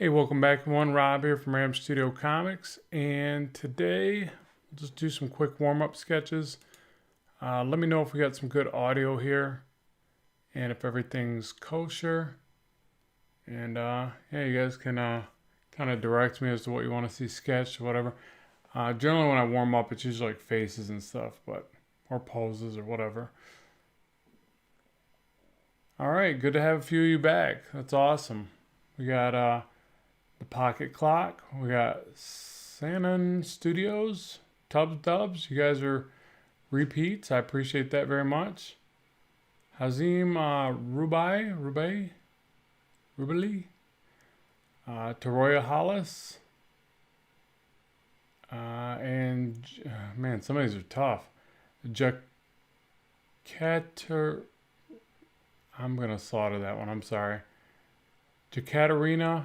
Hey, welcome back everyone. Rob here from Ram Studio Comics, and today we'll just do some quick warm-up sketches. Let me know if we got some good audio here and if everything's kosher. And yeah, you guys can kind of direct me as to what you want to see sketched or whatever. Generally when I warm up, it's usually like faces and stuff, or poses or whatever. All right, good to have a few of you back. That's awesome. We got the Pocket Clock. We got Sanon Studios, Tubbs Dubs. You guys are repeats. I appreciate that very much. Hazim Rubeli, Taroya Hollis, and man, some of these are tough. Jakater, I'm gonna slaughter that one. I'm sorry. Jakaterina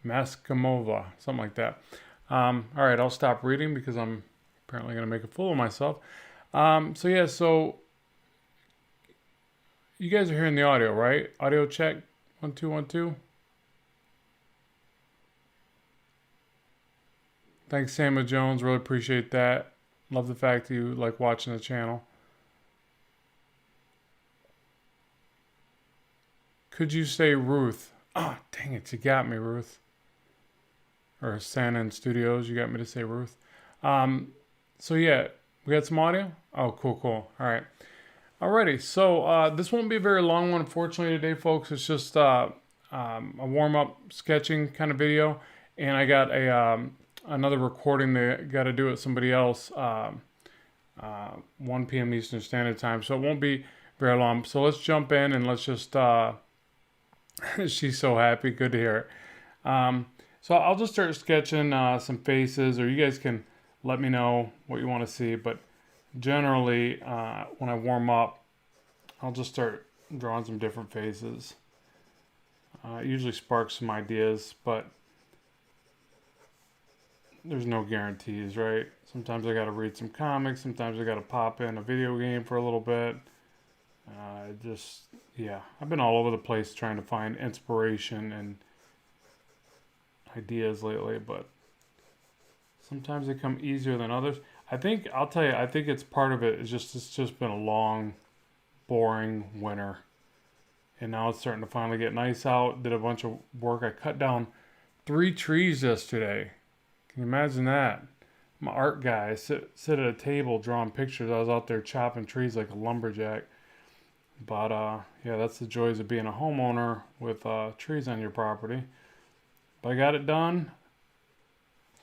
Maskamova, something like that. All right, I'll stop reading because I'm apparently going to make a fool of myself. So you guys are hearing the audio, right? Audio check, 1 2 1 2. Thanks, Samuel Jones. Really appreciate that. Love the fact that you like watching the channel. Could you say Ruth? Oh, dang it, you got me, Ruth. Or Sanon Studios, you got me to say Ruth. So yeah, we got some audio? Oh, cool. All right. Alrighty, so this won't be a very long one, unfortunately, today, folks. It's just a warm-up sketching kind of video. And I got another recording that I got to do with somebody else, 1 p.m. Eastern Standard Time. So it won't be very long. So let's jump in and let's just... she's so happy. Good to hear it. So I'll just start sketching some faces, or you guys can let me know what you want to see. But generally, when I warm up, I'll just start drawing some different faces. It usually sparks some ideas, but there's no guarantees, right? Sometimes I got to read some comics. Sometimes I got to pop in a video game for a little bit. Yeah, I've been all over the place trying to find inspiration and ideas lately, but sometimes they come easier than others. I'll tell you, I think it's part of it is it's just been a long, boring winter. And now it's starting to finally get nice out. Did a bunch of work. I cut down 3 trees yesterday. Can you imagine that? I'm an art guy. I sit at a table drawing pictures. I was out there chopping trees like a lumberjack. But yeah, that's the joys of being a homeowner with trees on your property. But I got it done.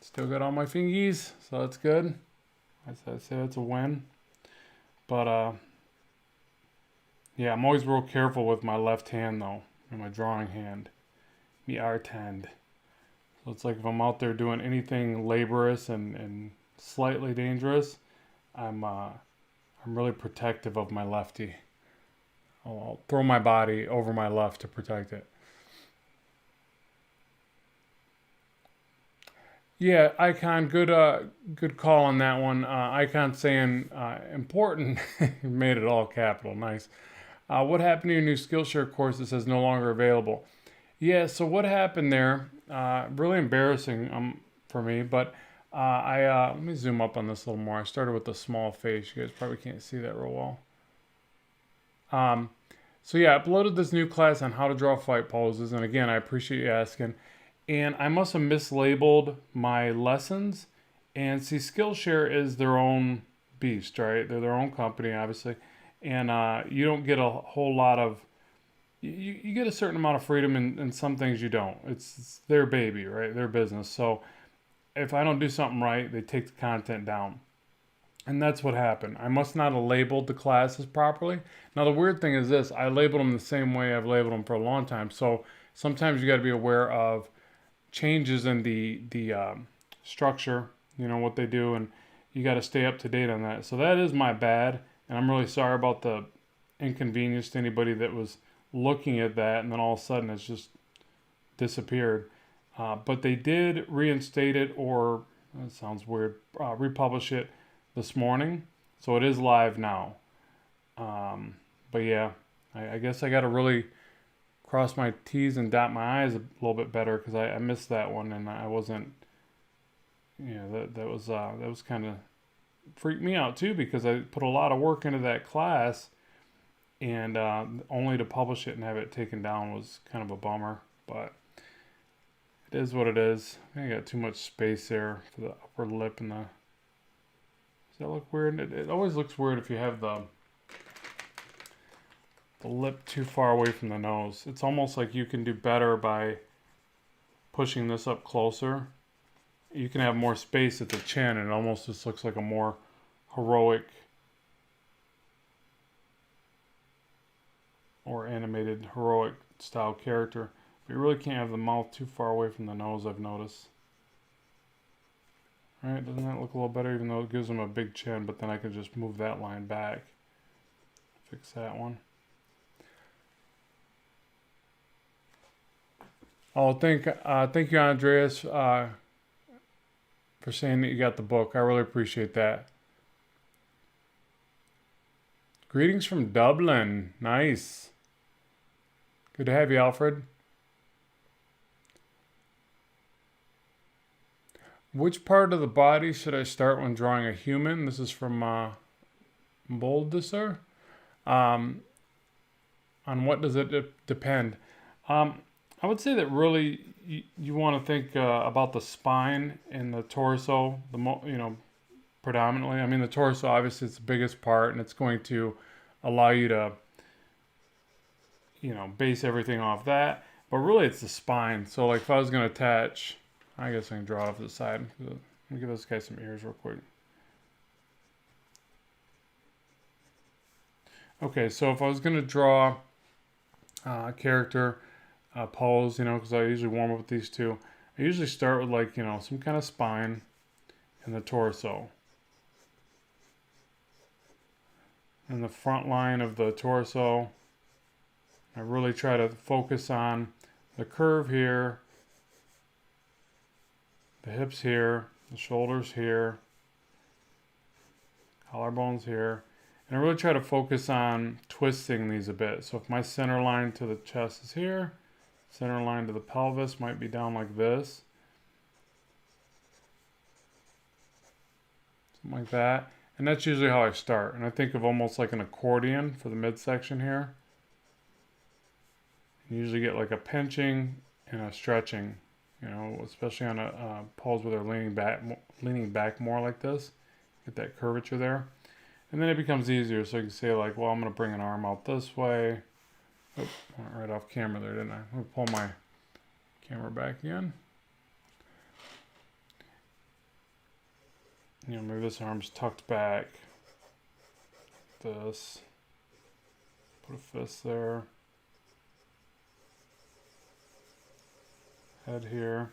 Still got all my fingies, so that's good. I'd say that's a win. But yeah, I'm always real careful with my left hand though, and my drawing hand, me art hand. So it's like if I'm out there doing anything laborious and slightly dangerous, I'm really protective of my lefty. I'll throw my body over my left to protect it. Yeah, Icon, good call on that one. Icon saying important, made it all capital, nice. What happened to your new Skillshare course that says no longer available? Yeah, so what happened there, really embarrassing for me, but let me zoom up on this a little more. I started with a small face. You guys probably can't see that real well. So yeah, I uploaded this new class on how to draw fight poses, and again, I appreciate you asking. And I must have mislabeled my lessons. And see, Skillshare is their own beast, right? They're their own company, obviously. And you don't get a whole lot of... You get a certain amount of freedom, and some things you don't. It's their baby, right? Their business. So if I don't do something right, they take the content down. And that's what happened. I must not have labeled the classes properly. Now, the weird thing is this. I labeled them the same way I've labeled them for a long time. So sometimes you got to be aware of changes in the structure, what they do, and you got to stay up to date on that. So that is my bad, and I'm really sorry about the inconvenience to anybody that was looking at that, and then all of a sudden it's just disappeared. But they did reinstate it, or that sounds weird, republish it this morning, so it is live now. But yeah, I guess I got to really cross my T's and dot my I's a little bit better, because I missed that one, and I wasn't, that was kind of freaked me out too, because I put a lot of work into that class, and only to publish it and have it taken down was kind of a bummer. But it is what it is. I think I got too much space there for the upper lip and the. Does that look weird? It always looks weird if you have the lip too far away from the nose. It's almost like you can do better by pushing this up closer. You can have more space at the chin, and it almost just looks like a more heroic or animated heroic style character. But you really can't have the mouth too far away from the nose, I've noticed. Right, doesn't that look a little better, even though it gives them a big chin? But then I can just move that line back. Fix that one. Oh, thank you, Andreas, for saying that you got the book. I really appreciate that. Greetings from Dublin. Nice. Good to have you, Alfred. Which part of the body should I start when drawing a human? This is from Boldesser. On what does it depend? I would say that really you want to think about the spine and the torso, predominantly. I mean, the torso obviously is the biggest part, and it's going to allow you to, base everything off that. But really, it's the spine. So, like, if I was going to attach, I guess I can draw off the side. Let me give this guy some ears real quick. Okay, so if I was going to draw a character, pose, because I usually warm up with these two. I usually start with, like, some kind of spine and the torso. And the front line of the torso. I really try to focus on the curve here, the hips here, the shoulders here, collarbones here. And I really try to focus on twisting these a bit. So if my center line to the chest is here, center line to the pelvis might be down like this. Something like that. And that's usually how I start. And I think of almost like an accordion for the midsection here. You usually get like a pinching and a stretching, especially on a pose where they're leaning back more like this. Get that curvature there. And then it becomes easier. So you can say, like, well, I'm going to bring an arm out this way. Oh, went right off camera there, didn't I? I'm going to pull my camera back again. Maybe this arm's tucked back. This. Put a fist there. Head here.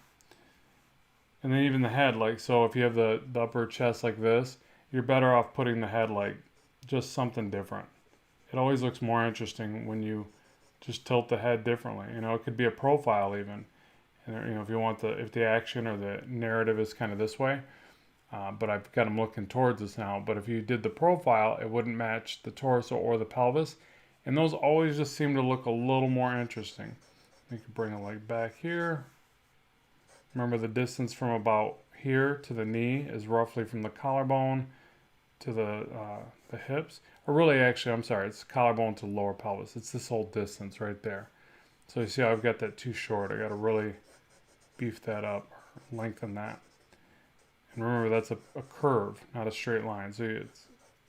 And then even the head, like, so if you have the upper chest like this, you're better off putting the head like just something different. It always looks more interesting when you just tilt the head differently. It could be a profile even. And if you want if the action or the narrative is kind of this way, but I've got them looking towards us now. But if you did the profile, it wouldn't match the torso or the pelvis. And those always just seem to look a little more interesting. You can bring it like back here. Remember, the distance from about here to the knee is roughly from the collarbone to the hips. Or really, actually, I'm sorry, it's collarbone to lower pelvis. It's this whole distance right there. So you see how I've got that too short. I got to really beef that up, or lengthen that. And remember, that's a curve, not a straight line. So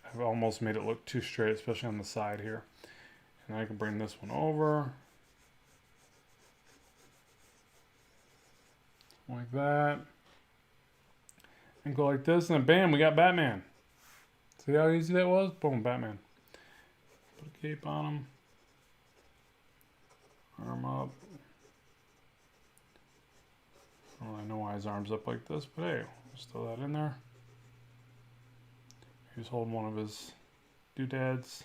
I've almost made it look too straight, especially on the side here. And I can bring this one over. Like that. And go like this, and then bam, we got Batman. See how easy that was? Boom, Batman. Put a cape on him. Arm up. I don't really know why his arm's up like this, but hey, just throw that in there. He's holding one of his doodads.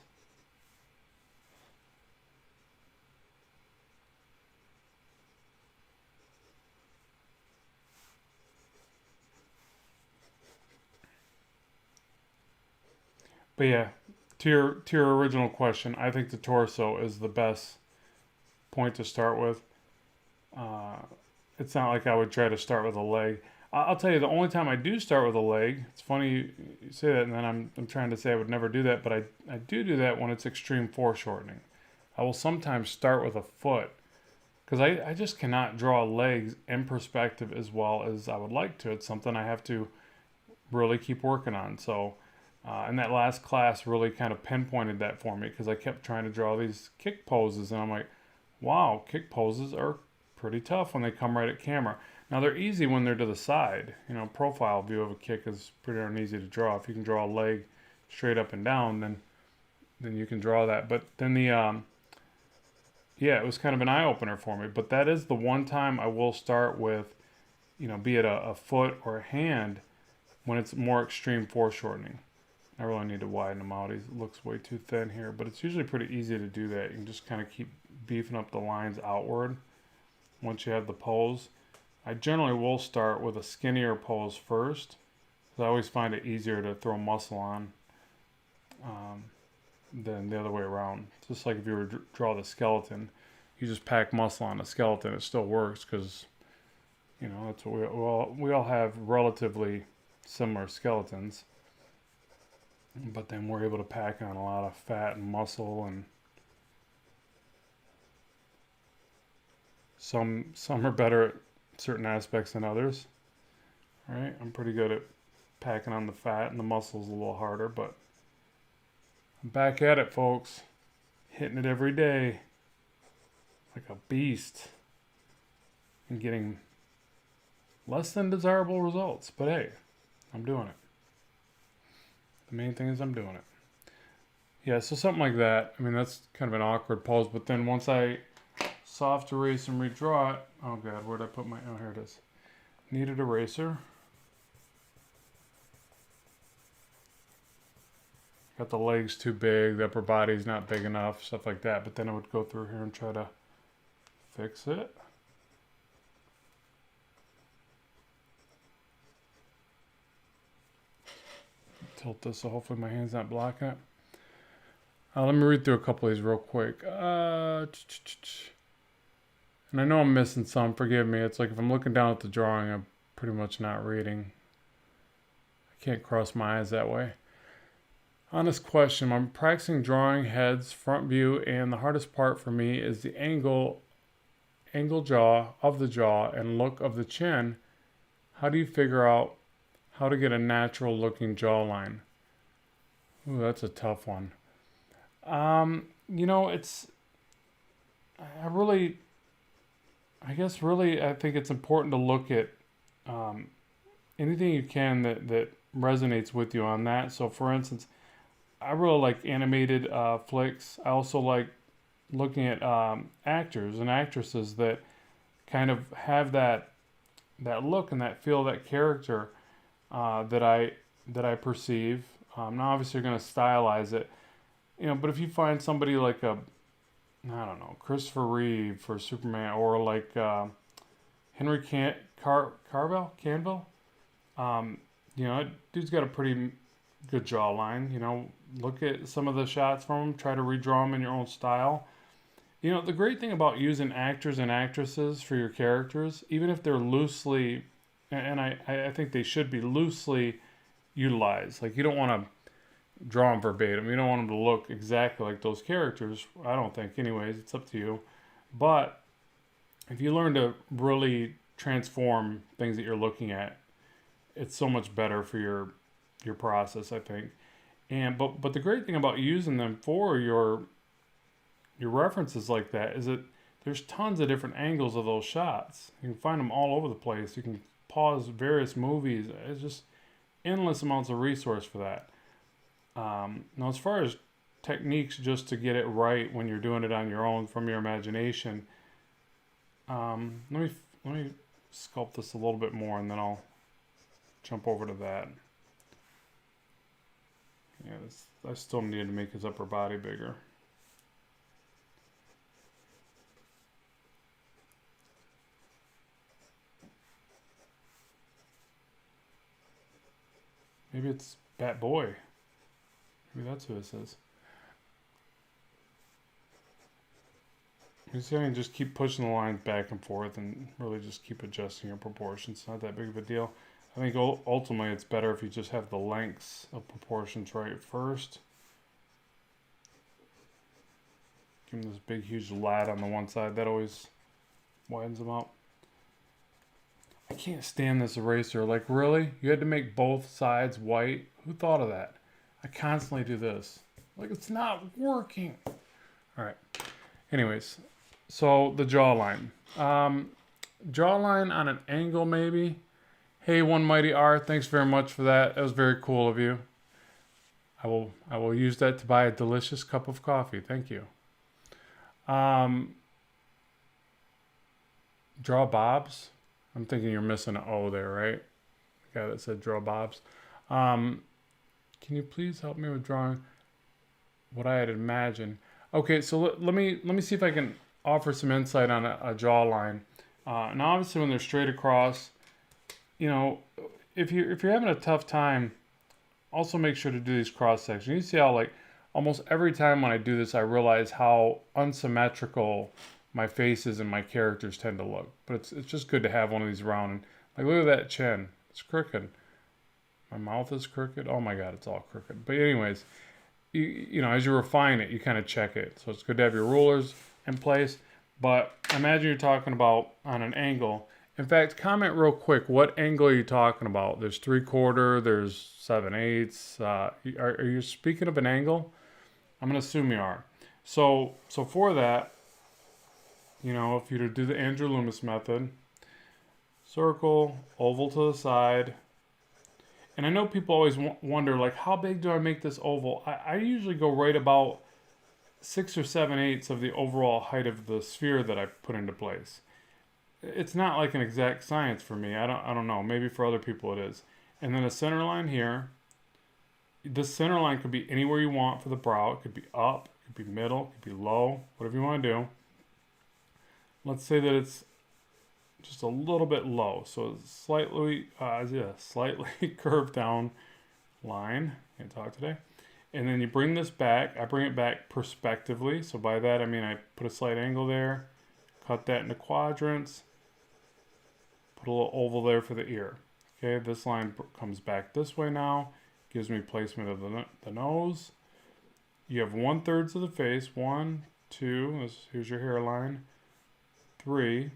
But yeah, to your original question, I think the torso is the best point to start with. It's not like I would try to start with a leg. I'll tell you, the only time I do start with a leg, it's funny you say that, and then I'm trying to say I would never do that, but I do that when it's extreme foreshortening. I will sometimes start with a foot, because I just cannot draw legs in perspective as well as I would like to. It's something I have to really keep working on. So, and that last class really kind of pinpointed that for me, because I kept trying to draw these kick poses, and I'm like, wow, kick poses are pretty tough when they come right at camera. Now they're easy when they're to the side. You know, profile view of a kick is pretty darn easy to draw. If you can draw a leg straight up and down, then you can draw that. But then yeah, it was kind of an eye opener for me. But that is the one time I will start with, you know, be it a foot or a hand, when it's more extreme foreshortening. I really need to widen them out. He looks way too thin here, but it's usually pretty easy to do that. You can just kind of keep beefing up the lines outward once you have the pose. I generally will start with a skinnier pose first, because I always find it easier to throw muscle on than the other way around. Just like if you were to draw the skeleton, you just pack muscle on a skeleton, it still works, because, you know, that's what we all have relatively similar skeletons, but then we're able to pack on a lot of fat and muscle, and some are better at certain aspects than others. All right, I'm pretty good at packing on the fat, and the muscle's a little harder, but I'm back at it, folks. Hitting it every day like a beast and getting less than desirable results. But hey, I'm doing it. The main thing is I'm doing it. Yeah, so something like that. I mean, that's kind of an awkward pose, but then once I soft erase and redraw it, oh god, where'd I put my, oh, here it is. Kneaded eraser. Got the legs too big, the upper body's not big enough, stuff like that. But then I would go through here and try to fix it. Tilt this so hopefully my hand's not blocking it. Let me read through a couple of these real quick. And I know I'm missing some, forgive me. It's like if I'm looking down at the drawing, I'm pretty much not reading. I can't cross my eyes that way. Honest question, I'm practicing drawing heads, front view, and the hardest part for me is the angle jaw of the jaw and look of the chin. How do you figure out how to get a natural looking jawline? Ooh, that's a tough one. You know, it's, I think it's important to look at anything you can that resonates with you on that. So for instance, I really like animated flicks. I also like looking at actors and actresses that kind of have that look and that feel, that character that I perceive. Now obviously you're going to stylize it, you know, but if you find somebody like I don't know, Christopher Reeve for Superman, or like Henry Canville, you know, dude's got a pretty good jawline. You know, look at some of the shots from him, try to redraw them in your own style. You know, the great thing about using actors and actresses for your characters, even if they're loosely, and I think they should be loosely utilized. Like, you don't want to draw them verbatim. You don't want them to look exactly like those characters. I don't think, anyways. It's up to you. But if you learn to really transform things that you're looking at, it's so much better for your process, I think. And but the great thing about using them for your references like that is that there's tons of different angles of those shots. You can find them all over the place. You can pause various movies. It's just endless amounts of resource for that. Now, as far as techniques just to get it right when you're doing it on your own from your imagination, let me sculpt this a little bit more, and then I'll jump over to that. Yeah, I still need to make his upper body bigger. Maybe it's Bat Boy. Maybe that's who this is. You see, I can just keep pushing the lines back and forth and really just keep adjusting your proportions. It's not that big of a deal. I think ultimately it's better if you just have the lengths of proportions right first. Give them this big, huge lat on the one side. That always widens them out. I can't stand this eraser. Like, really? You had to make both sides white? Who thought of that? I constantly do this. Like, it's not working. All right. Anyways, so the jawline. Jawline on an angle, maybe. Hey, One Mighty R, thanks very much for that. That was very cool of you. I will use that to buy a delicious cup of coffee. Thank you. Draw bobs. I'm thinking you're missing an O there, right? The guy that said draw bobs. Can you please help me with drawing what I had imagined? Okay, so let me see if I can offer some insight on a jawline. Now, obviously, when they're straight across, you know, if you're having a tough time, also make sure to do these cross sections. You see how, like, almost every time when I do this, I realize how unsymmetrical my faces and my characters tend to look. But it's just good to have one of these round. And, like, look at that chin. It's crooked. My mouth is crooked. Oh my God, it's all crooked. But anyways, you know, as you refine it, you kind of check it. So it's good to have your rulers in place. But imagine you're talking about on an angle. In fact, comment real quick, what angle are you talking about? There's 3/4, there's 7/8. Are you speaking of an angle? I'm going to assume you are. So for that, you know, if you were to do the Andrew Loomis method, circle, oval to the side. And I know people always wonder, like, how big do I make this oval? I usually go right about 6 or 7/8 of the overall height of the sphere that I put into place. It's not like an exact science for me. I don't know. Maybe for other people it is. And then a center line here. This center line could be anywhere you want for the brow. It could be up, it could be middle, it could be low, whatever you want to do. Let's say that it's just a little bit low. So slightly curved down line. Can't talk today. And then you bring this back. I bring it back perspectively. So by that I mean I put a slight angle there, cut that into quadrants, put a little oval there for the ear. Okay, this line comes back this way now. Gives me placement of the nose. You have 1/3 of the face. 1, 2. Here's your hairline. 3.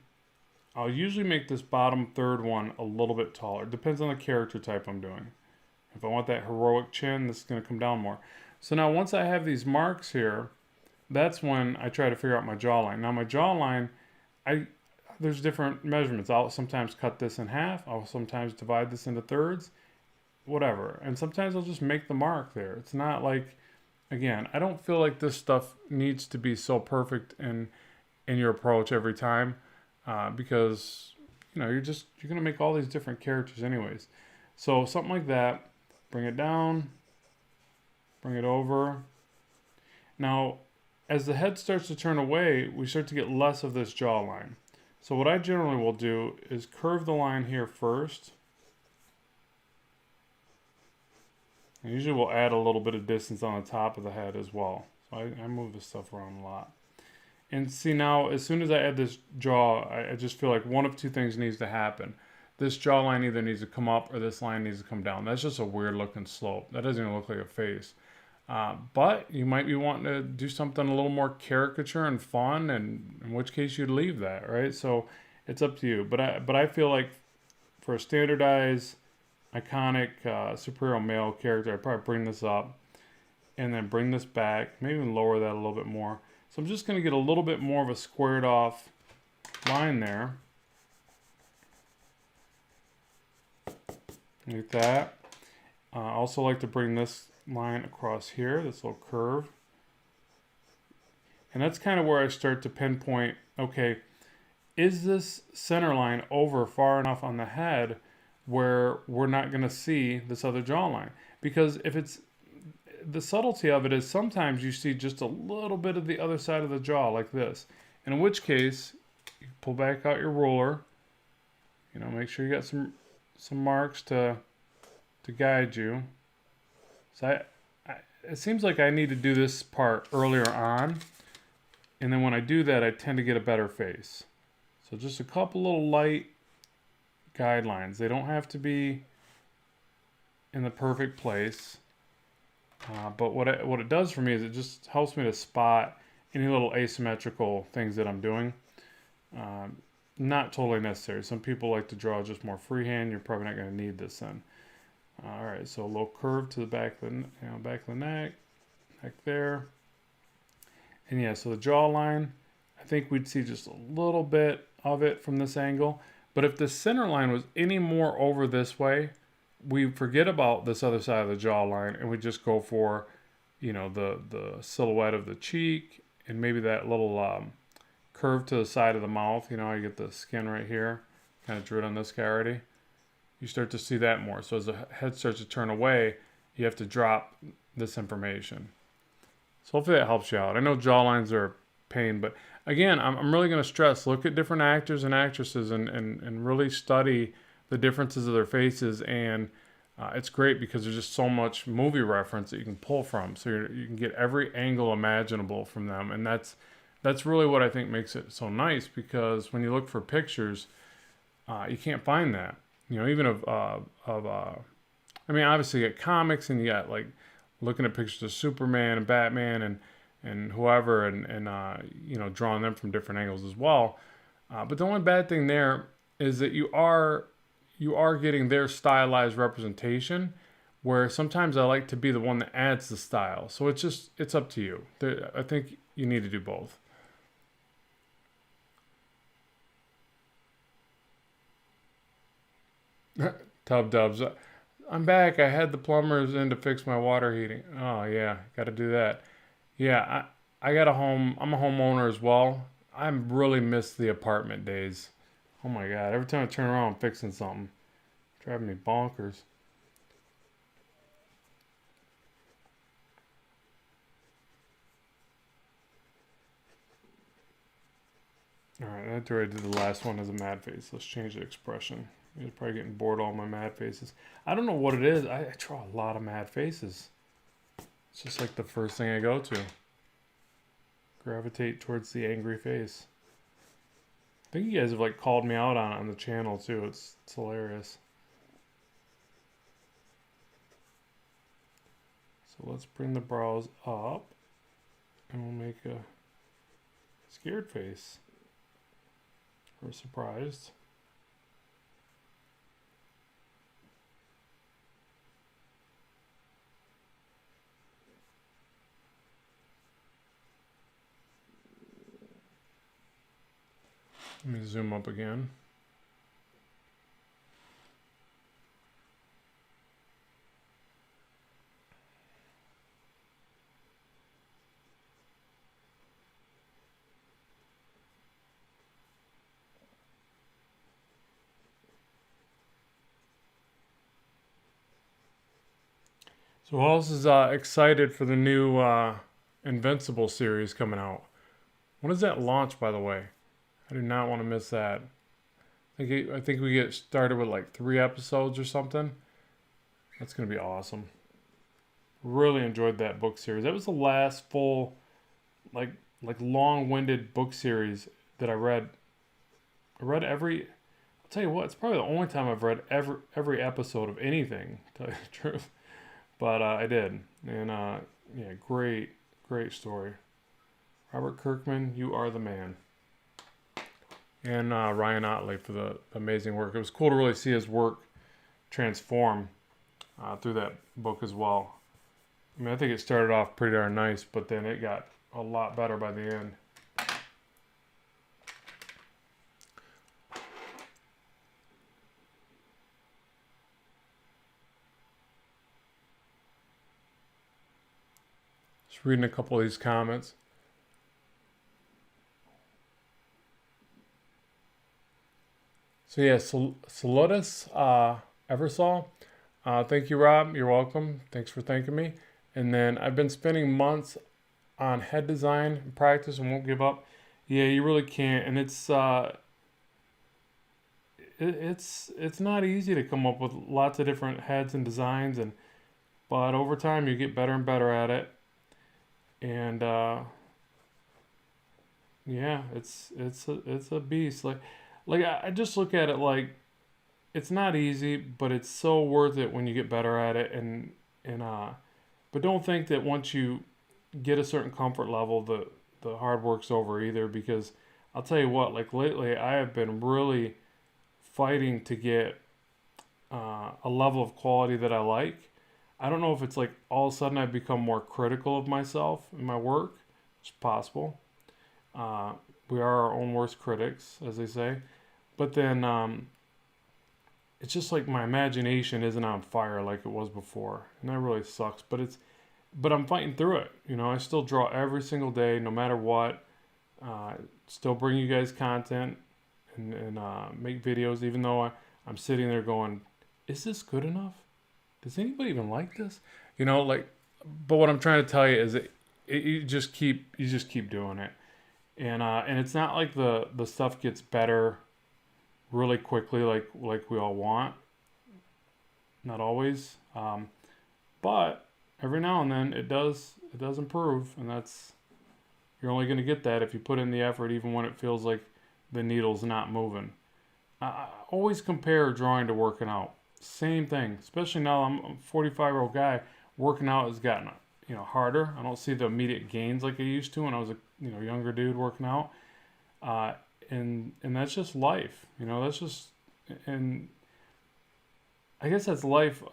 I'll usually make this bottom third one a little bit taller. Depends on the character type I'm doing. If I want that heroic chin, this is going to come down more. So now once I have these marks here, that's when I try to figure out my jawline. Now my jawline, there's different measurements. I'll sometimes cut this in half. I'll sometimes divide this into thirds. Whatever. And sometimes I'll just make the mark there. It's not like, again, I don't feel like this stuff needs to be so perfect in your approach every time. Because, you know, you're going to make all these different characters anyways. So something like that, bring it down, bring it over. Now, as the head starts to turn away, we start to get less of this jawline. So what I generally will do is curve the line here first. And usually we'll add a little bit of distance on the top of the head as well. So I move this stuff around a lot. And see now, as soon as I add this jaw, I just feel like one of two things needs to happen. This jawline either needs to come up or this line needs to come down. That's just a weird looking slope. That doesn't even look like a face. But you might be wanting to do something a little more caricature and fun, and in which case you'd leave that, right? So it's up to you. But I feel like for a standardized, iconic superhero male character, I'd probably bring this up and then bring this back, maybe even lower that a little bit more. So I'm just going to get a little bit more of a squared off line there. Like that. I also like to bring this line across here, this little curve. And that's kind of where I start to pinpoint, okay, is this center line over far enough on the head where we're not going to see this other jawline? Because if it's, the subtlety of it is sometimes you see just a little bit of the other side of the jaw like this. And in which case, you pull back out your ruler, you know, make sure you got some marks to guide you. So it seems like I need to do this part earlier on. And then when I do that, I tend to get a better face. So just a couple little light guidelines. They don't have to be in the perfect place. But what it does for me is it just helps me to spot any little asymmetrical things that I'm doing. Not totally necessary. Some people like to draw just more freehand. You're probably not going to need this then. All right, so a little curve to the back of the, back of the neck there. And yeah, so the jawline, I think we'd see just a little bit of it from this angle. But if the center line was any more over this way, we forget about this other side of the jawline and we just go for, the silhouette of the cheek and maybe that little curve to the side of the mouth. You get the skin right here, kind of drew it on this guy already. You start to see that more. So as the head starts to turn away, you have to drop this information. So hopefully that helps you out. I know jawlines are a pain, but again, I'm really going to stress, look at different actors and actresses and really study the differences of their faces. And it's great because there's just so much movie reference that you can pull from. So you can get every angle imaginable from them. And that's really what I think makes it so nice, because when you look for pictures, you can't find that. Even obviously you got comics and you got like looking at pictures of Superman and Batman and whoever and drawing them from different angles as well. But the only bad thing there is that you are getting their stylized representation, where sometimes I like to be the one that adds the style. So it's up to you. I think you need to do both. Tub Dubs. I'm back. I had the plumbers in to fix my water heating. Oh, yeah. Got to do that. Yeah, I got a home. I'm a homeowner as well. I really miss the apartment days. Oh, my God. Every time I turn around, I'm fixing something. Driving me bonkers. All right, after I did the last one as a mad face, let's change the expression. You're probably getting bored of all my mad faces. I don't know what it is. I draw a lot of mad faces. It's just like the first thing I go to. Gravitate towards the angry face. I think you guys have like called me out on it on the channel too. It's hilarious. So let's bring the brows up and we'll make a scared face or surprised. Let me zoom up again. So who else is excited for the new Invincible series coming out? When does that launch, by the way? I do not want to miss that. I think we get started with like 3 episodes or something. That's going to be awesome. Really enjoyed that book series. That was the last full, like long-winded book series that I read. I read every. I'll tell you what, it's probably the only time I've read every episode of anything, to tell you the truth. But I did. And yeah, great story. Robert Kirkman, you are the man. And Ryan Otley for the amazing work. It was cool to really see his work transform through that book as well. I mean, I think it started off pretty darn nice, but then it got a lot better by the end. Just reading a couple of these comments. So yeah, Salutis Eversol. Thank you, Rob. You're welcome. Thanks for thanking me. And then I've been spending months on head design and practice and won't give up. Yeah, you really can't. And it's not easy to come up with lots of different heads and designs, but over time you get better and better at it. And Yeah, it's a beast. Like I just look at it like it's not easy, but it's so worth it when you get better at it. And but don't think that once you get a certain comfort level, the hard work's over either. Because I'll tell you what, like lately, I have been really fighting to get a level of quality that I like. I don't know if it's like all of a sudden I've become more critical of myself and my work. It's possible. Uh, we are our own worst critics, as they say. But then it's just like my imagination isn't on fire like it was before, and that really sucks. But I'm fighting through it. You know, I still draw every single day, no matter what. Still bring you guys content and make videos, even though I'm sitting there going, is this good enough? Does anybody even like this? You know, like, but what I'm trying to tell you is that you just keep doing it, and it's not like the stuff gets better really quickly, like we all want. Not always, but every now and then it does improve, and that's you're only going to get that if you put in the effort, even when it feels like the needle's not moving. I always compare drawing to working out. Same thing, especially now I'm a 45-year-old guy. Working out has gotten harder. I don't see the immediate gains like I used to when I was a younger dude working out. Uh, and that's just life. That's just and I guess that's life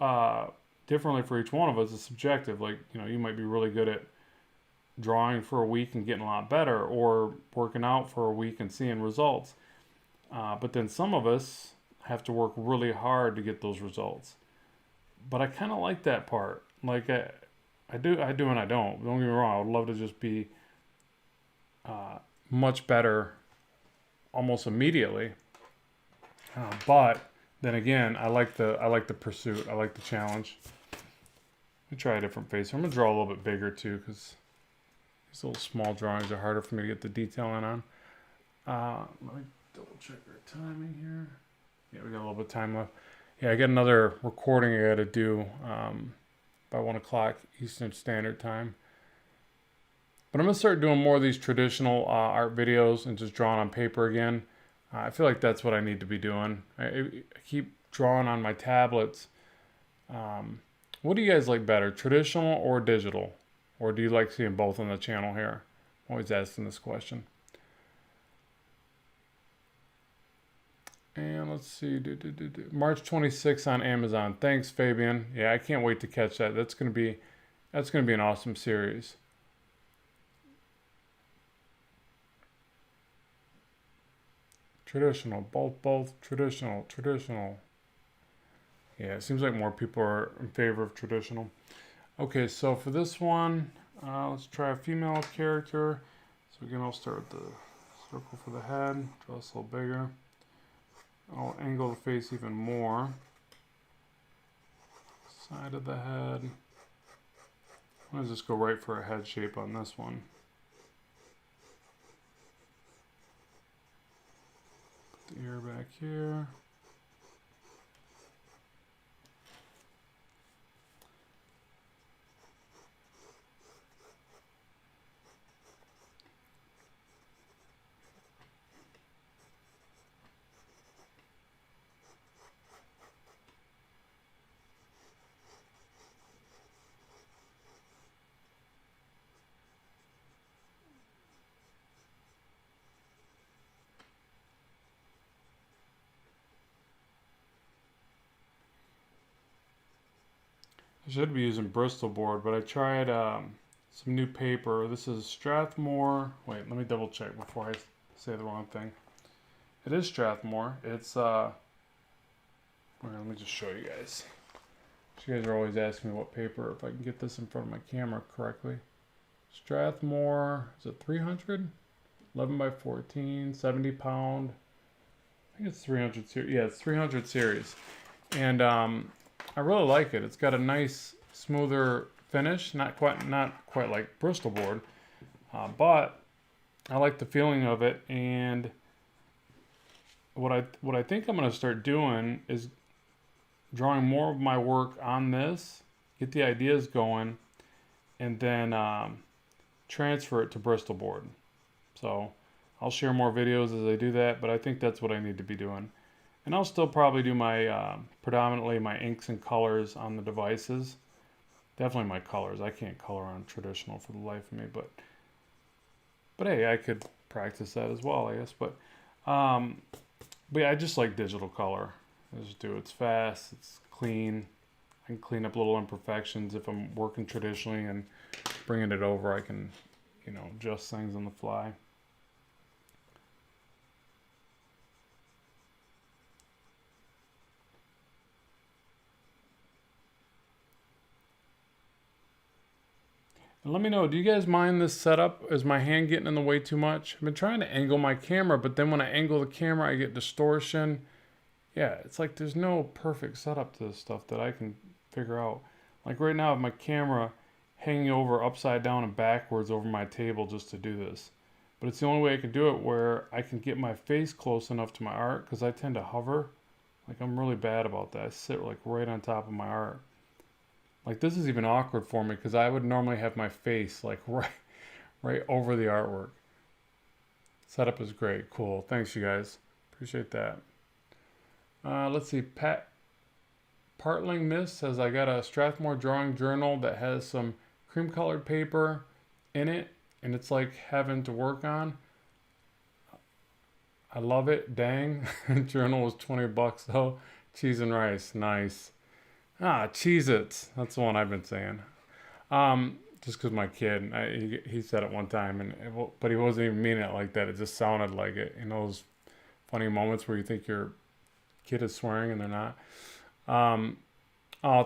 differently for each one of us. It's subjective. Like you might be really good at drawing for a week and getting a lot better, or working out for a week and seeing results. But then some of us have to work really hard to get those results. But I kind of like that part. Like I do, and I don't. Don't get me wrong. I would love to just be much better almost immediately. But then again, I like the pursuit. I like the challenge. Let me try a different face. I'm gonna draw a little bit bigger too, because these little small drawings are harder for me to get the detailing on. Let me double check our timing here. Yeah, we got a little bit of time left. Yeah, I got another recording I got to do by 1 o'clock Eastern Standard Time. But I'm going to start doing more of these traditional art videos and just drawing on paper again. I feel like that's what I need to be doing. I keep drawing on my tablets. What do you guys like better, traditional or digital? Or do you like seeing both on the channel here? I'm always asking this question. And let's see, March 26th on Amazon. Thanks, Fabian. Yeah, I can't wait to catch that. That's gonna be an awesome series. Traditional, both traditional. Yeah, it seems like more people are in favor of traditional. Okay, so for this one, let's try a female character. So again, I'll start with the circle for the head. Draw this a little bigger. I'll angle the face even more. Side of the head. I'm going to just go right for a head shape on this one. Put the ear back here. I should be using Bristol board, but I tried some new paper. This is Strathmore. Wait, let me double check before I say the wrong thing. It is Strathmore. It's let me just show you guys. You guys are always asking me what paper, if I can get this in front of my camera correctly. Strathmore, is it 300? 11 by 14, 70 pound. I think it's 300 series. Yeah, it's 300 series. And I really like it. It's got a nice, smoother finish. Not quite like Bristol board, but I like the feeling of it. And what I think I'm going to start doing is drawing more of my work on this, get the ideas going, and then transfer it to Bristol board. So I'll share more videos as I do that, but I think that's what I need to be doing. And I'll still probably do my, predominantly my inks and colors on the devices. Definitely my colors. I can't color on traditional for the life of me, but hey, I could practice that as well, I guess. Um, but yeah, I just like digital color. I just do. It's fast. It's clean. I can clean up little imperfections if I'm working traditionally and bringing it over. I can, adjust things on the fly. And let me know, do you guys mind this setup? Is my hand getting in the way too much? I've been trying to angle my camera, but then when I angle the camera, I get distortion. Yeah, it's like there's no perfect setup to this stuff that I can figure out. Like right now, I have my camera hanging over upside down and backwards over my table just to do this. But it's the only way I can do it where I can get my face close enough to my art, because I tend to hover. Like I'm really bad about that. I sit like right on top of my art. Like this is even awkward for me because I would normally have my face like right over the artwork. Setup is great. Cool. Thanks, you guys. Appreciate that. Let's see. Pat Partling Miss says, I got a Strathmore drawing journal that has some cream colored paper in it, and it's like heaven to work on. I love it. Dang. Journal was $20 though. Cheese and rice. Nice. Cheez-Its. That's the one I've been saying. Just because my kid, he said it one time, but he wasn't even meaning it like that. It just sounded like it. Those funny moments where you think your kid is swearing and they're not.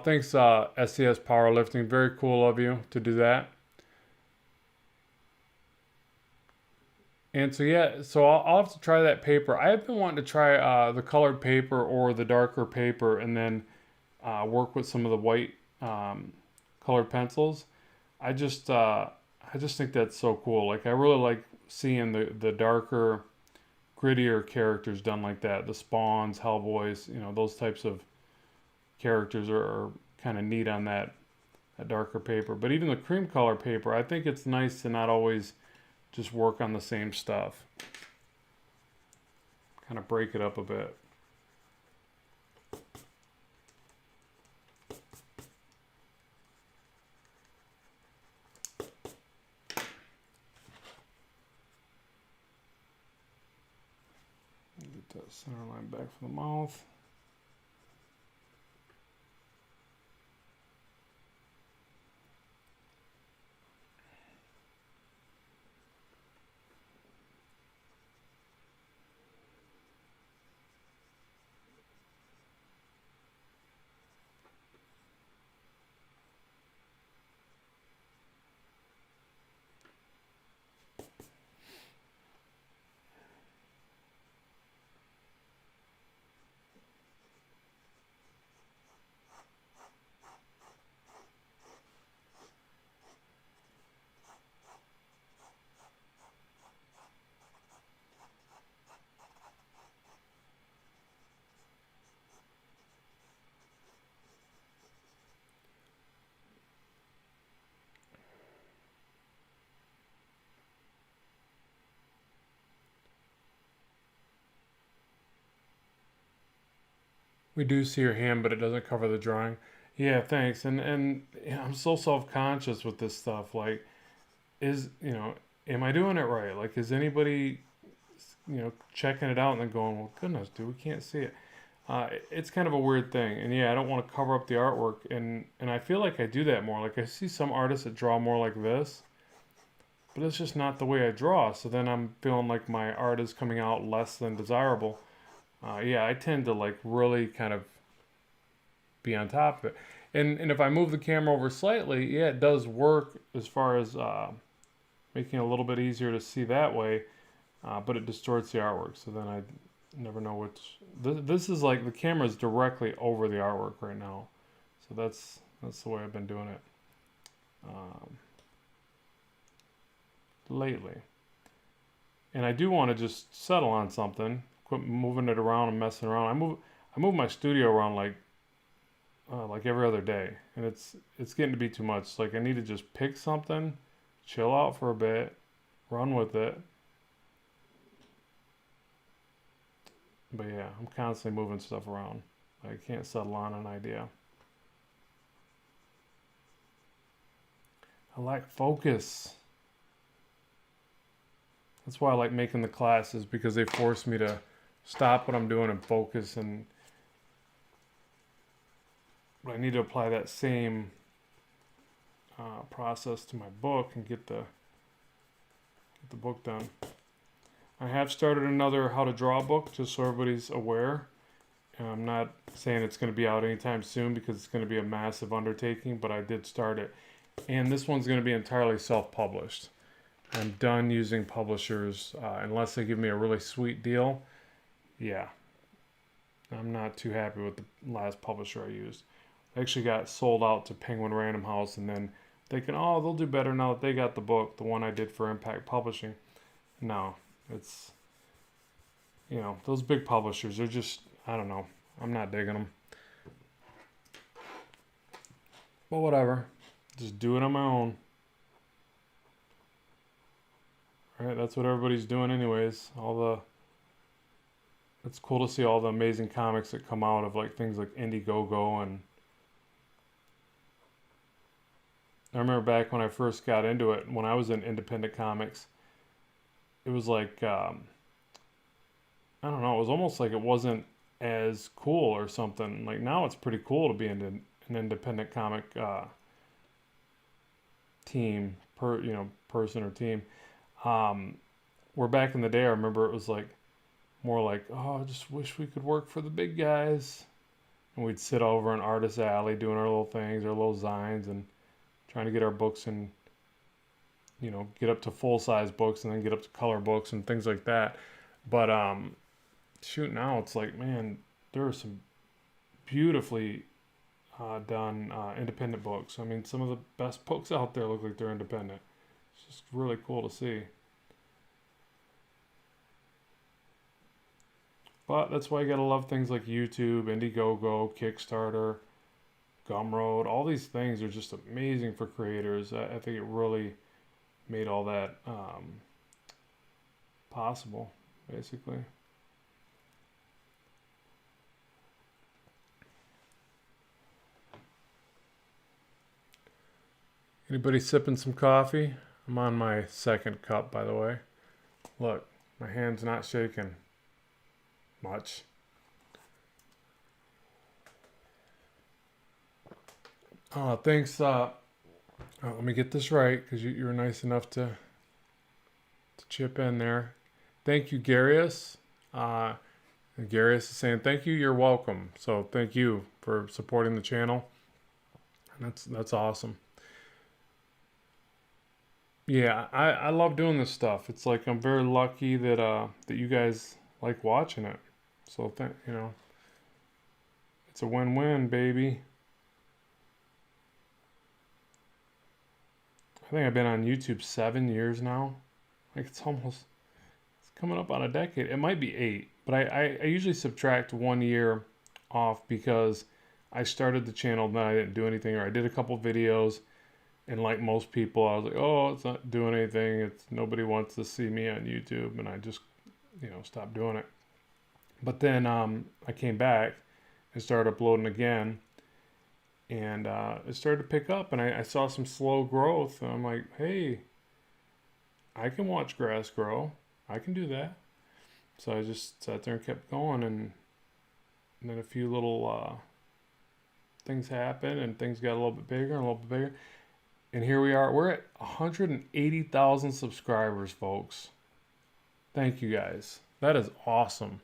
Thanks, SCS Powerlifting. Very cool of you to do that. And so, yeah, so I'll have to try that paper. I have been wanting to try the colored paper or the darker paper and then work with some of the white colored pencils. I just think that's so cool. Like I really like seeing the darker, grittier characters done like that. The Spawns, Hellboys, those types of characters are kind of neat on that darker paper. But even the cream color paper, I think it's nice to not always just work on the same stuff. Kind of break it up a bit. Get that center line back from the mouth. We do see your hand, but it doesn't cover the drawing. Yeah, thanks. And I'm so self-conscious with this stuff. Like, am I doing it right? Like, is anybody, checking it out and then going, well, goodness, dude, we can't see it. It's kind of a weird thing. And yeah, I don't want to cover up the artwork. And I feel like I do that more. Like, I see some artists that draw more like this, but it's just not the way I draw. So then I'm feeling like my art is coming out less than desirable. Yeah, I tend to like really kind of be on top of it. And if I move the camera over slightly, yeah, it does work as far as making it a little bit easier to see that way, but it distorts the artwork. So then I never know which. This is like the camera is directly over the artwork right now. So that's the way I've been doing it lately. And I do want to just settle on something. Quit moving it around and messing around. I move my studio around like every other day, and it's getting to be too much. Like I need to just pick something, chill out for a bit, run with it, But yeah, I'm constantly moving stuff around. I can't settle on an idea. I lack focus. That's why I like making the classes, because they force me to stop what I'm doing and focus. And but I need to apply that same process to my book and get the book done. I have started another how to draw book, just so everybody's aware. And I'm not saying it's going to be out anytime soon because it's going to be a massive undertaking, but I did start it. And this one's going to be entirely self-published. I'm done using publishers unless they give me a really sweet deal. Yeah, I'm not too happy with the last publisher I used. I actually got sold out to Penguin Random House, and then thinking, oh, they'll do better now that they got the book, the one I did for Impact Publishing. No, it's, you know, those big publishers, they're just, I don't know. I'm not digging them. But whatever. Just do it on my own. Right, that's what everybody's doing anyways. It's cool to see all the amazing comics that come out of like things like Indiegogo. And I remember back when I first got into it, when I was in independent comics, it was like, I don't know, it was almost like it wasn't as cool or something. Like now it's pretty cool to be in an independent comic team, person or team. Where back in the day, I remember it was like more like, oh, I just wish we could work for the big guys. And we'd sit over in Artist Alley doing our little things, our little zines, and trying to get our books and, you know, get up to full-size books and then get up to color books and things like that. But shoot, now it's like, man, there are some beautifully done independent books. I mean, some of the best books out there look like they're independent. It's just really cool to see. But that's why you gotta love things like YouTube, Indiegogo, Kickstarter, Gumroad. All these things are just amazing for creators. I think it really made all that possible, basically. Anybody sipping some coffee? I'm on my second cup, by the way. Look, my hand's not shaking much. Thanks. Let me get this right, because you were nice enough to chip in there. Thank you, Garius. And Garius is saying, thank you, you're welcome. So thank you for supporting the channel. And that's awesome. Yeah, I love doing this stuff. It's like I'm very lucky that you guys like watching it. So you know, it's a win-win, baby. I think I've been on YouTube 7 years now. Like it's coming up on a decade. It might be 8, but I usually subtract 1 year off because I started the channel and then I didn't do anything, or I did a couple videos. And like most people, I was like, oh, it's not doing anything. Nobody wants to see me on YouTube. And I just, stopped doing it. But then I came back and started uploading again. And it started to pick up. And I saw some slow growth. And I'm like, hey, I can watch grass grow. I can do that. So I just sat there and kept going. And then a few little things happened. And things got a little bit bigger and a little bit bigger. And here we are. We're at 180,000 subscribers, folks. Thank you guys. That is awesome.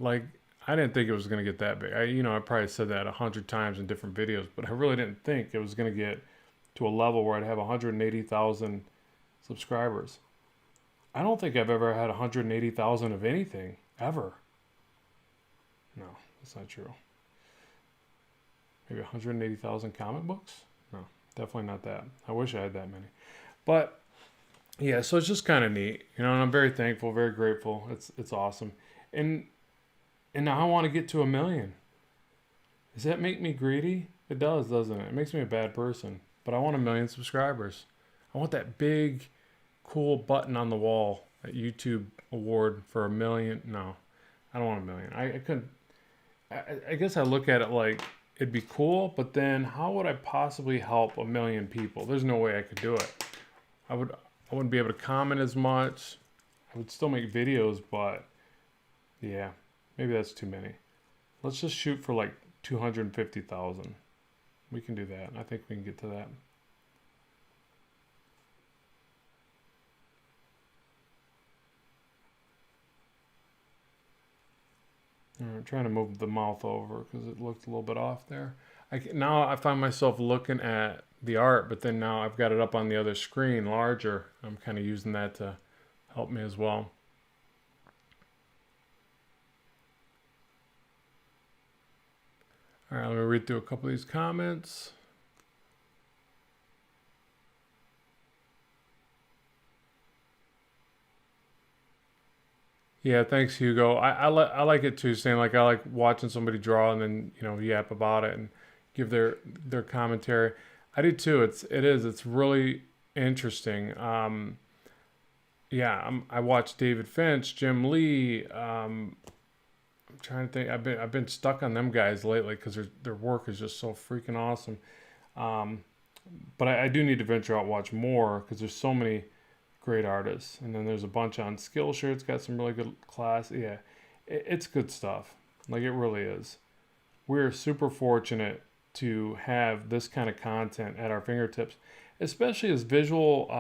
Like, I didn't think it was going to get that big. I probably said that 100 times in different videos, but I really didn't think it was going to get to a level where I'd have 180,000 subscribers. I don't think I've ever had 180,000 of anything, ever. No, that's not true. Maybe 180,000 comic books? No. Definitely not that. I wish I had that many. But yeah, so it's just kind of neat, and I'm very thankful, very grateful. It's awesome. And now I want to get to 1 million. Does that make me greedy? It does, doesn't it? It makes me a bad person. But I want 1 million subscribers. I want that big, cool button on the wall, that YouTube award for 1 million. No, I don't want a million. I couldn't. I guess I look at it like it'd be cool, but then how would I possibly help a million people? There's no way I could do it. I wouldn't be able to comment as much. I would still make videos, but yeah, maybe that's too many. Let's just shoot for like 250,000. We can do that. I think we can get to that. I'm trying to move the mouth over because it looked a little bit off there. Now I find myself looking at the art, but then now I've got it up on the other screen larger. I'm kind of using that to help me as well. All right, let me read through a couple of these comments. Yeah, thanks, Hugo. I like it too, saying like I like watching somebody draw and then yap about it and give their commentary. I do too. It's really interesting. Yeah, I watched David Finch, Jim Lee. I'm trying to think. I've been stuck on them guys lately because their work is just so freaking awesome. Um, but I do need to venture out and watch more because there's so many great artists. And then there's a bunch on Skillshare. It's got some really good class. Yeah, it's good stuff. Like it really is. We're super fortunate to have this kind of content at our fingertips, especially as visual,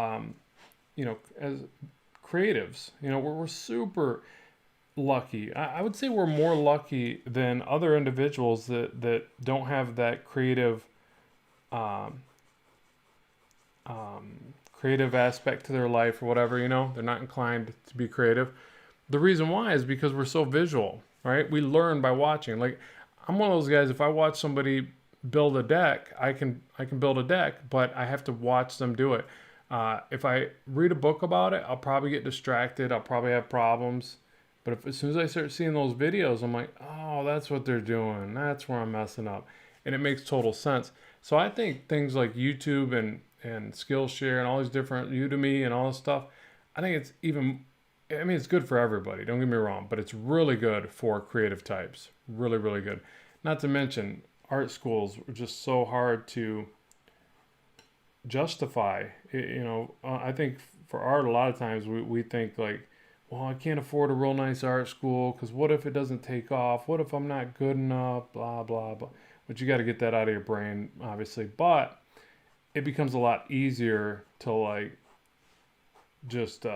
as creatives. We're super lucky. I would say we're more lucky than other individuals that don't have that um, creative aspect to their life or whatever. They're not inclined to be creative. The reason why is because we're so visual, right? We learn by watching. Like I'm one of those guys. If I watch somebody build a deck, I can build a deck, but I have to watch them do it. If I read a book about it, I'll probably get distracted. I'll probably have problems. But as soon as I start seeing those videos, I'm like, oh, that's what they're doing. That's where I'm messing up, and it makes total sense. So I think things like YouTube and Skillshare and all these different Udemy and all this stuff, I think it's even. I mean, it's good for everybody. Don't get me wrong, but it's really good for creative types. Really, really good. Not to mention, art schools are just so hard to justify. I think for art, a lot of times we think like, well, I can't afford a real nice art school because what if it doesn't take off? What if I'm not good enough? Blah, blah, blah. But you got to get that out of your brain, obviously. But it becomes a lot easier to like just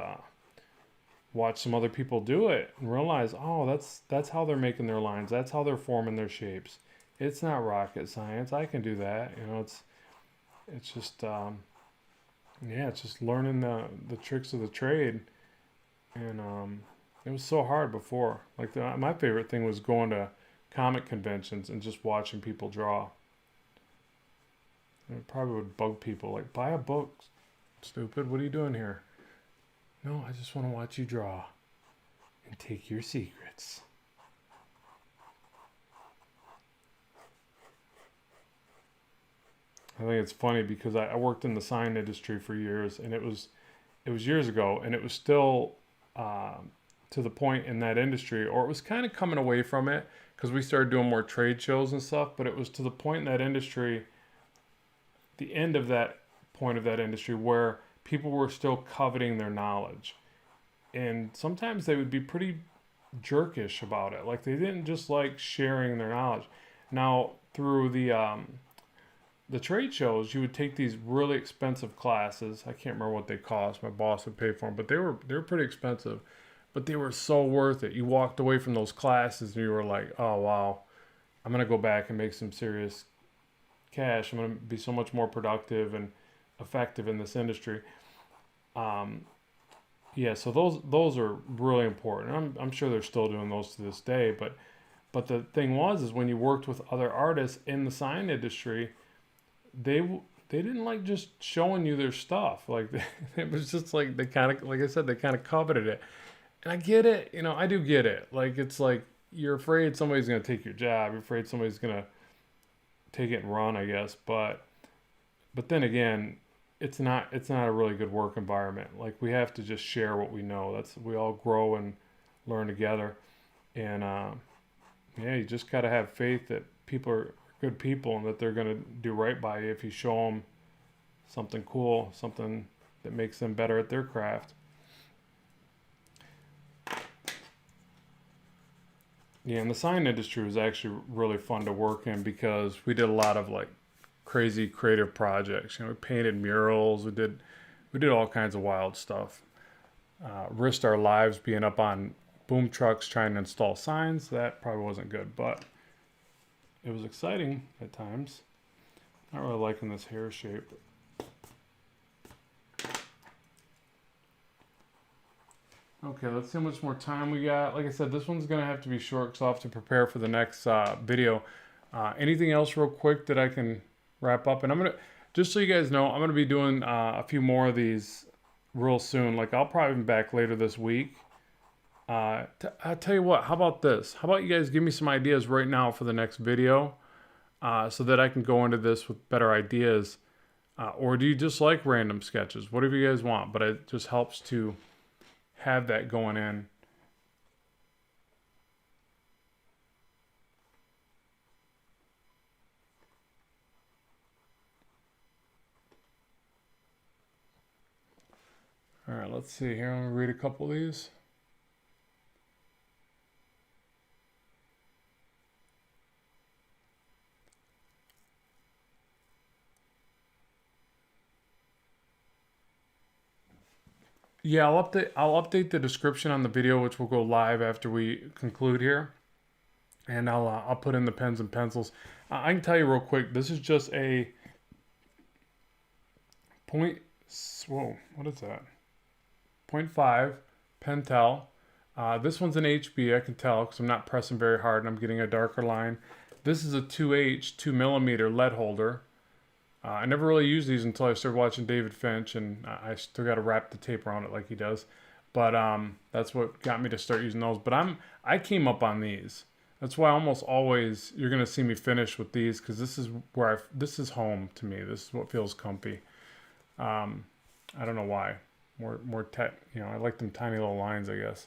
watch some other people do it and realize, oh, that's how they're making their lines. That's how they're forming their shapes. It's not rocket science. I can do that. It's just yeah, it's just learning the tricks of the trade. And it was so hard before. Like my favorite thing was going to comic conventions and just watching people draw. And it probably would bug people like, buy a book, stupid. What are you doing here? No, I just want to watch you draw and take your secrets. I think it's funny because I worked in the sign industry for years, and it was years ago, and it was still to the point in that industry, or it was kind of coming away from it because we started doing more trade shows and stuff. But it was to the point in that industry, the end of that point of that industry, where people were still coveting their knowledge, and sometimes they would be pretty jerkish about it. Like they didn't just like sharing their knowledge. Now through the trade shows, you would take these really expensive classes. I can't remember what they cost. My boss would pay for them, but they were pretty expensive. But they were so worth it. You walked away from those classes and you were like, oh wow, I'm gonna go back and make some serious cash. I'm gonna be so much more productive and effective in this industry. Um, yeah, so those are really important. I'm sure they're still doing those to this day. But the thing is when you worked with other artists in the sign industry, they didn't like just showing you their stuff. Like it was just like they kind of, like I said, they kind of coveted it. And I get it, I do get it. Like it's like you're afraid somebody's gonna take your job. You're afraid somebody's gonna take it and run, I guess. But then again, it's not a really good work environment. Like we have to just share what we know. We all grow and learn together. And yeah, you just got to have faith that people are good people and that they're going to do right by you if you show them something cool, something that makes them better at their craft. Yeah, and the sign industry was actually really fun to work in because we did a lot of like crazy creative projects. We painted murals, we did all kinds of wild stuff. Risked our lives being up on boom trucks trying to install signs. That probably wasn't good, but it was exciting at times. Not really liking this hair shape. Okay, let's see how much more time we got. Like I said, this one's going to have to be short because I'll have to prepare for the next video. Anything else real quick that I can wrap up? And I'm going to, just so you guys know, I'm going to be doing a few more of these real soon. Like I'll probably be back later this week. I'll tell you what, how about this? How about you guys give me some ideas right now for the next video so that I can go into this with better ideas? Or do you just like random sketches? Whatever you guys want, but it just helps to have that going in. All right, let's see here. I'm going to read a couple of these. Yeah, I'll update the description on the video, which will go live after we conclude here, and I'll put in the pens and pencils. I can tell you real quick. This is just a point. Whoa, what is that? 0.5 Pentel. This one's an HB. I can tell because I'm not pressing very hard and I'm getting a darker line. This is a 2H 2mm lead holder. I never really used these until I started watching David Finch, and I still got to wrap the tape around it like he does. But that's what got me to start using those. But I came up on these. That's why almost always you're gonna see me finish with these because this is where this is home to me. This is what feels comfy. I don't know why. More tech. I like them tiny little lines, I guess.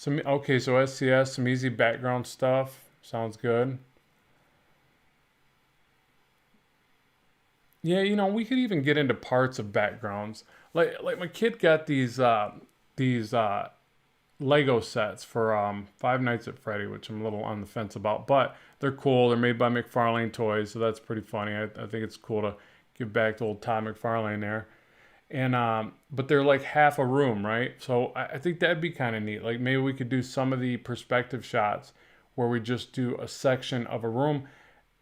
Okay, so SCS, some easy background stuff. Sounds good. Yeah, we could even get into parts of backgrounds. Like my kid got these Lego sets for Five Nights at Freddy, which I'm a little on the fence about, but they're cool. They're made by McFarlane Toys, so that's pretty funny. I think it's cool to give back to old Todd McFarlane there. And but they're like half a room, right? So I think that'd be kind of neat. Like maybe we could do some of the perspective shots where we just do a section of a room.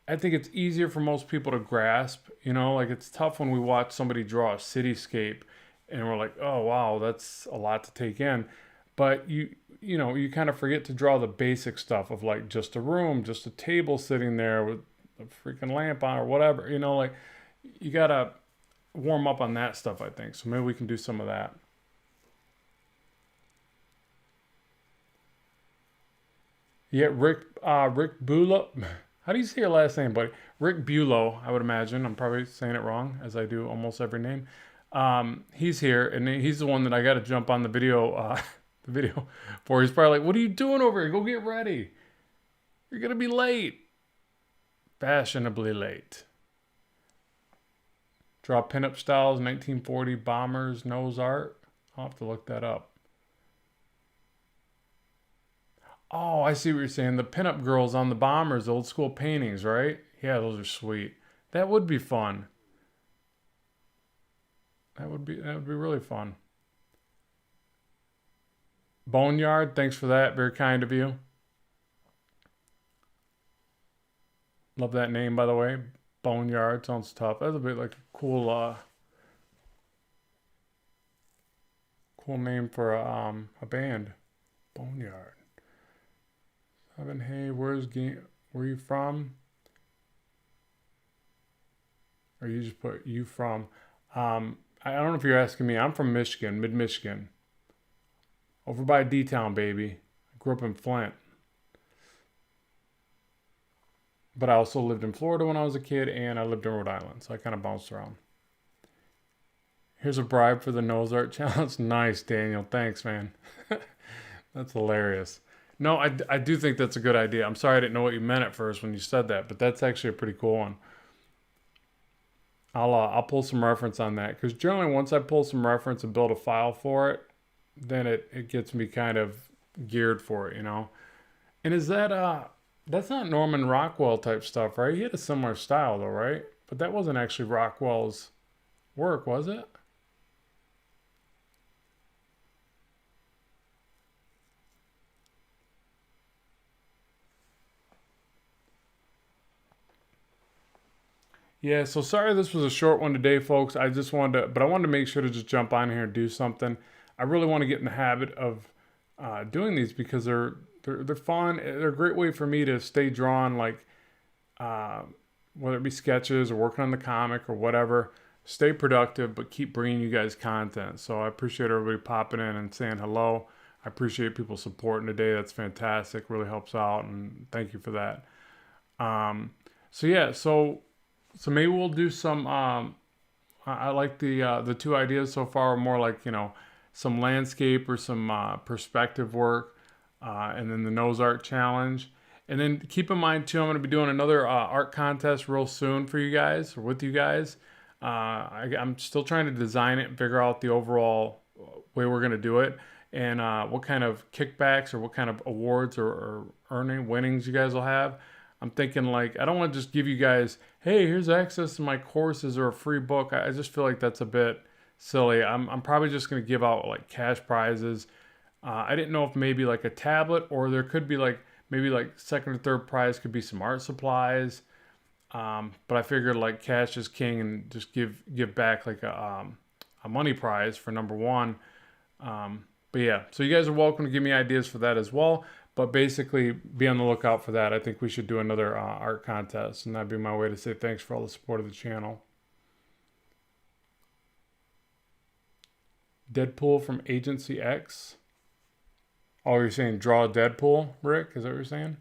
I think it's easier for most people to grasp, like it's tough when we watch somebody draw a cityscape and we're like, oh wow, that's a lot to take in. But you kind of forget to draw the basic stuff of like just a room, just a table sitting there with a freaking lamp on or whatever, like you gotta warm up on that stuff, I think. So maybe we can do some of that. Yeah, Rick Bulow. How do you say your last name, buddy? Rick Bulow, I would imagine. I'm probably saying it wrong, as I do almost every name. He's here, and he's the one that I got to jump on the video, the video for. He's probably like, "What are you doing over here? Go get ready. You're gonna be late, fashionably late." Draw pinup styles, 1940 bombers, nose art. I'll have to look that up. Oh, I see what you're saying. The pinup girls on the bombers, old school paintings, right? Yeah, those are sweet. That would be fun. That would be really fun. Boneyard, thanks for that. Very kind of you. Love that name, by the way. Boneyard sounds tough. That's a bit like a cool name for a band. Boneyard. Hey, where are you from? Or you just put you from? I don't know if you're asking me. I'm from Michigan, mid-Michigan. Over by D-Town, baby. I grew up in Flint. But I also lived in Florida when I was a kid, and I lived in Rhode Island, so I kind of bounced around. Here's a bribe for the nose art challenge. Nice, Daniel. Thanks, man. That's hilarious. No, I do think that's a good idea. I'm sorry I didn't know what you meant at first when you said that, but that's actually a pretty cool one. I'll pull some reference on that because generally once I pull some reference and build a file for it, then it gets me kind of geared for it, you know. And is that that's not Norman Rockwell type stuff, right? He had a similar style though, right? But that wasn't actually Rockwell's work, was it? Yeah, so sorry this was a short one today, folks. I just wanted to, but I wanted to make sure to just jump on here and do something. I really want to get in the habit of doing these because they're fun. They're a great way for me to stay drawn, like uh, whether it be sketches or working on the comic or whatever. Stay productive, but keep bringing you guys content. So I appreciate everybody popping in and saying hello. I appreciate people supporting today. That's fantastic. Really helps out, and thank you for that. Um, so yeah, so maybe we'll do some. I like the two ideas so far. Are more like some landscape or some perspective work, and then the nose art challenge. And then keep in mind too, I'm going to be doing another art contest real soon for you guys or with you guys. I'm still trying to design it and figure out the overall way we're going to do it, and what kind of kickbacks or what kind of awards or winnings you guys will have. I'm thinking like I don't want to just give you guys, hey, here's access to my courses or a free book. I just feel like that's a bit silly. I'm probably just going to give out like cash prizes. I didn't know if maybe like a tablet or there could be like maybe like second or third prize could be some art supplies. But I figured like cash is king and just give back like a money prize for number one. But yeah, so you guys are welcome to give me ideas for that as well. But basically, be on the lookout for that. I think we should do another art contest, and that'd be my way to say thanks for all the support of the channel. Deadpool from Agency X. Oh, you're saying draw Deadpool, Rick? Is that what you're saying?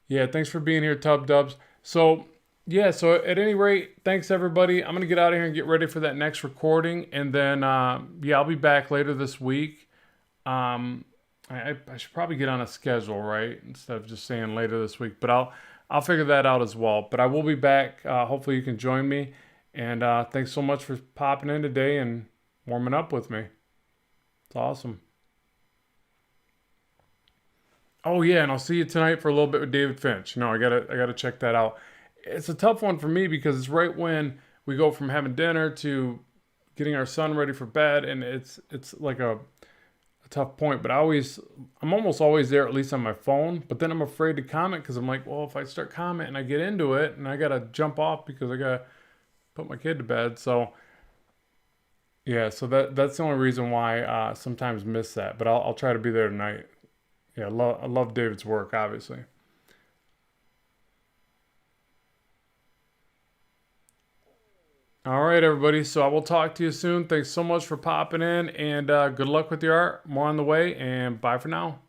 Yeah, thanks for being here, Tub Dubs. So, yeah, so at any rate, thanks everybody. I'm going to get out of here and get ready for that next recording. And then, yeah, I'll be back later this week. I should probably get on a schedule, right? Instead of just saying later this week. But I'll figure that out as well. But I will be back. Hopefully you can join me. And thanks so much for popping in today and warming up with me. It's awesome. Oh yeah, and I'll see you tonight for a little bit with David Finch. No, I gotta check that out. It's a tough one for me because it's right when we go from having dinner to getting our son ready for bed, and it's like a tough point. But I'm almost always there, at least on my phone. But then I'm afraid to comment because I'm like, well, if I start commenting, I get into it, and I gotta jump off because I gotta put my kid to bed. So yeah, so that's the only reason why I sometimes miss that. But I'll try to be there tonight. Yeah, I love David's work, obviously. All right, everybody. So I will talk to you soon. Thanks so much for popping in, and good luck with your art. More on the way, and bye for now.